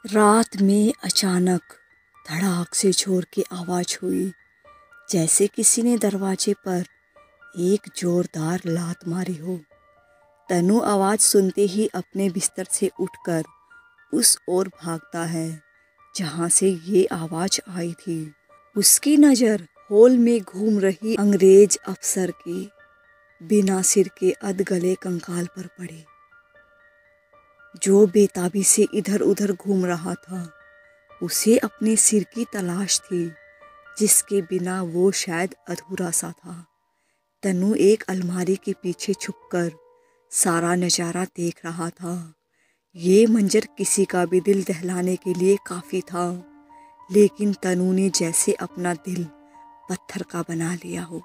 रात में अचानक धड़ाक से जोर की आवाज़ हुई, जैसे किसी ने दरवाजे पर एक जोरदार लात मारी हो। तनु आवाज़ सुनते ही अपने बिस्तर से उठकर उस ओर भागता है जहाँ से ये आवाज़ आई थी। उसकी नज़र हॉल में घूम रही अंग्रेज अफसर की बिना सिर के अधगले कंकाल पर पड़ी, जो बेताबी से इधर उधर घूम रहा था। उसे अपने सिर की तलाश थी, जिसके बिना वो शायद अधूरा सा था। तनु एक अलमारी के पीछे छुपकर सारा नज़ारा देख रहा था। ये मंजर किसी का भी दिल दहलाने के लिए काफ़ी था, लेकिन तनु ने जैसे अपना दिल पत्थर का बना लिया हो।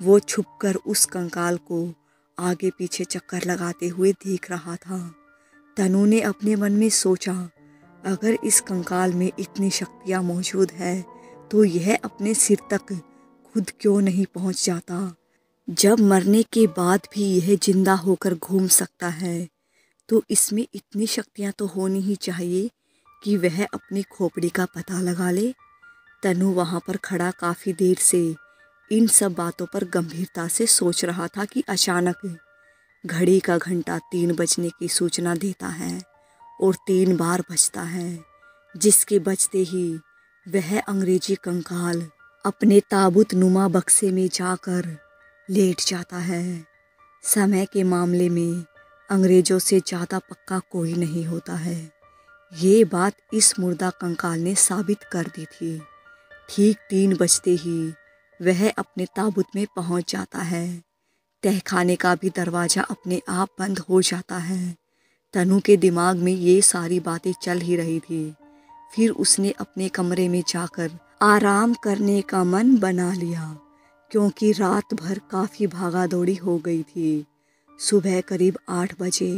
वो छुपकर उस कंकाल को आगे पीछे चक्कर लगाते हुए देख रहा था। तनु ने अपने मन में सोचा, अगर इस कंकाल में इतनी शक्तियाँ मौजूद है तो यह अपने सिर तक खुद क्यों नहीं पहुँच जाता। जब मरने के बाद भी यह जिंदा होकर घूम सकता है तो इसमें इतनी शक्तियाँ तो होनी ही चाहिए कि वह अपनी खोपड़ी का पता लगा ले। तनु वहाँ पर खड़ा काफ़ी देर से इन सब बातों पर गंभीरता से सोच रहा था कि अचानक घड़ी का घंटा 3 बजने की सूचना देता है और 3 बार बजता है, जिसके बजते ही वह अंग्रेजी कंकाल अपने ताबूत नुमा बक्से में जाकर लेट जाता है। समय के मामले में अंग्रेजों से ज़्यादा पक्का कोई नहीं होता है। ये बात इस मुर्दा कंकाल ने साबित कर दी थी। ठीक 3 बजते ही वह अपने ताबूत में पहुंच जाता है। तहखाने का भी दरवाज़ा अपने आप बंद हो जाता है। तनु के दिमाग में ये सारी बातें चल ही रही थी। फिर उसने अपने कमरे में जाकर आराम करने का मन बना लिया, क्योंकि रात भर काफ़ी भागा दौड़ी हो गई थी। सुबह करीब 8 बजे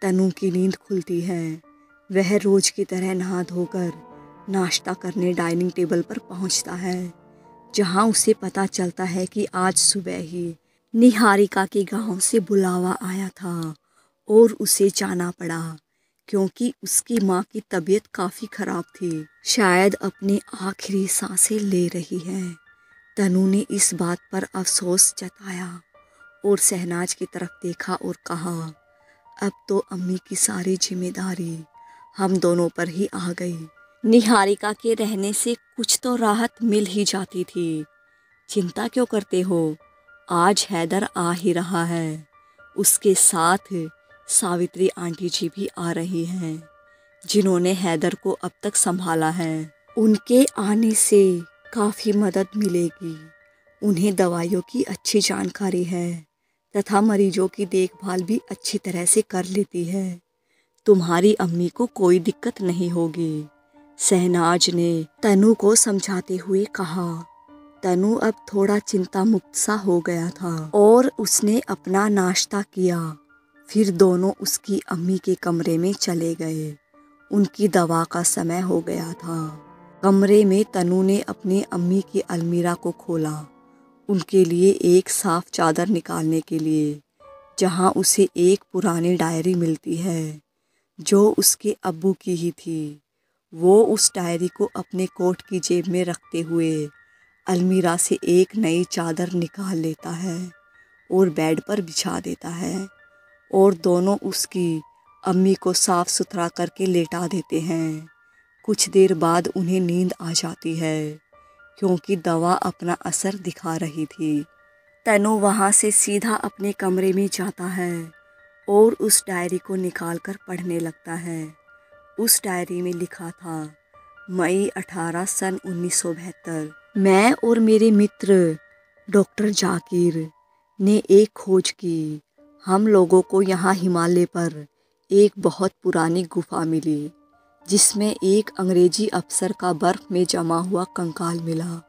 तनु की नींद खुलती है। वह रोज़ की तरह नहा धोकर नाश्ता करने डाइनिंग टेबल पर पहुंचता है, जहां उसे पता चलता है कि आज सुबह ही निहारिका के गांव से बुलावा आया था और उसे जाना पड़ा, क्योंकि उसकी माँ की तबीयत काफ़ी ख़राब थी, शायद अपनी आखिरी सांसें ले रही है। तनु ने इस बात पर अफसोस जताया और शहनाज की तरफ देखा और कहा, अब तो अम्मी की सारी जिम्मेदारी हम दोनों पर ही आ गई। निहारिका के रहने से कुछ तो राहत मिल ही जाती थी। चिंता क्यों करते हो, आज हैदर आ ही रहा है। उसके साथ सावित्री आंटी जी भी आ रही हैं, जिन्होंने हैदर को अब तक संभाला है। उनके आने से काफ़ी मदद मिलेगी। उन्हें दवाइयों की अच्छी जानकारी है तथा मरीजों की देखभाल भी अच्छी तरह से कर लेती है। तुम्हारी अम्मी को कोई दिक्कत नहीं होगी, शहनाज ने तनु को समझाते हुए कहा। तनु अब थोड़ा चिंता मुक्त सा हो गया था और उसने अपना नाश्ता किया। फिर दोनों उसकी अम्मी के कमरे में चले गए। उनकी दवा का समय हो गया था। कमरे में तनु ने अपनी अम्मी की अलमीरा को खोला, उनके लिए एक साफ चादर निकालने के लिए, जहां उसे एक पुरानी डायरी मिलती है जो उसके अब्बू की ही थी। वो उस डायरी को अपने कोट की जेब में रखते हुए अलमीरा से एक नई चादर निकाल लेता है और बेड पर बिछा देता है, और दोनों उसकी अम्मी को साफ सुथरा करके लेटा देते हैं। कुछ देर बाद उन्हें नींद आ जाती है, क्योंकि दवा अपना असर दिखा रही थी। तनु वहाँ से सीधा अपने कमरे में जाता है और उस डायरी को निकालकर पढ़ने लगता है। उस डायरी में लिखा था, मई 18 सन 1972। मैं और मेरे मित्र डॉक्टर जाकिर ने एक खोज की। हम लोगों को यहाँ हिमालय पर एक बहुत पुरानी गुफा मिली, जिसमें एक अंग्रेजी अफसर का बर्फ में जमा हुआ कंकाल मिला।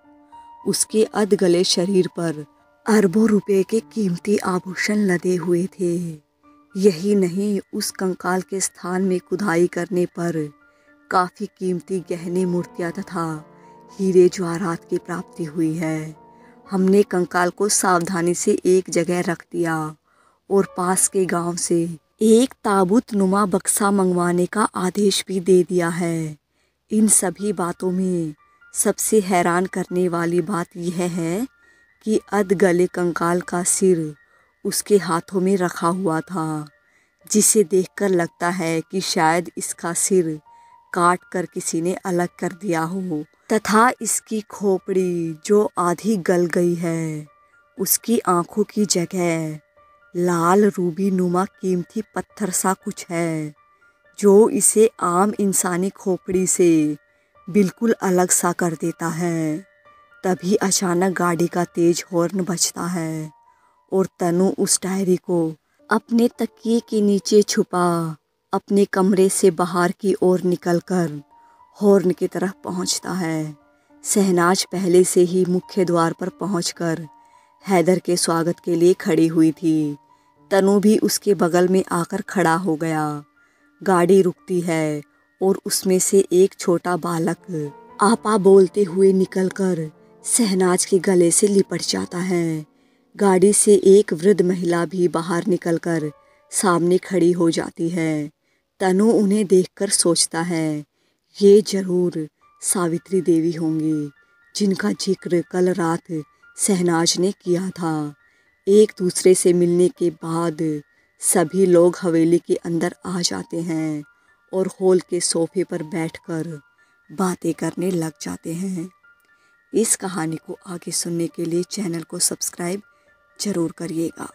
उसके अधगले शरीर पर अरबों रुपए के कीमती आभूषण लदे हुए थे। यही नहीं, उस कंकाल के स्थान में खुदाई करने पर काफ़ी कीमती गहने, मूर्तियाँ तथा हीरे जवाहरात की प्राप्ति हुई है। हमने कंकाल को सावधानी से एक जगह रख दिया और पास के गांव से एक ताबूत नुमा बक्सा मंगवाने का आदेश भी दे दिया है। इन सभी बातों में सबसे हैरान करने वाली बात यह है कि अधगले कंकाल का सिर उसके हाथों में रखा हुआ था, जिसे देखकर लगता है कि शायद इसका सिर काट कर किसी ने अलग कर दिया हो, तथा इसकी खोपड़ी जो आधी गल गई है, उसकी आंखों की जगह लाल रूबी नुमा कीमती पत्थर सा कुछ है, जो इसे आम इंसानी खोपड़ी से बिल्कुल अलग सा कर देता है। तभी अचानक गाड़ी का तेज हॉर्न बजता है और तनु उस डायरी को अपने तकिए के नीचे छुपा अपने कमरे से बाहर की ओर निकलकर हॉर्न की तरफ पहुंचता है। शहनाज पहले से ही मुख्य द्वार पर पहुंचकर हैदर के स्वागत के लिए खड़ी हुई थी। तनु भी उसके बगल में आकर खड़ा हो गया। गाड़ी रुकती है और उसमें से एक छोटा बालक आपा बोलते हुए निकलकर शहनाज के गले से लिपट जाता है। गाड़ी से एक वृद्ध महिला भी बाहर निकलकर सामने खड़ी हो जाती है। तनु उन्हें देखकर सोचता है, ये जरूर सावित्री देवी होंगी, जिनका जिक्र कल रात शहनाज ने किया था। एक दूसरे से मिलने के बाद सभी लोग हवेली के अंदर आ जाते हैं और हॉल के सोफे पर बैठकर बातें करने लग जाते हैं। इस कहानी को आगे सुनने के लिए चैनल को सब्सक्राइब जरूर करिएगा।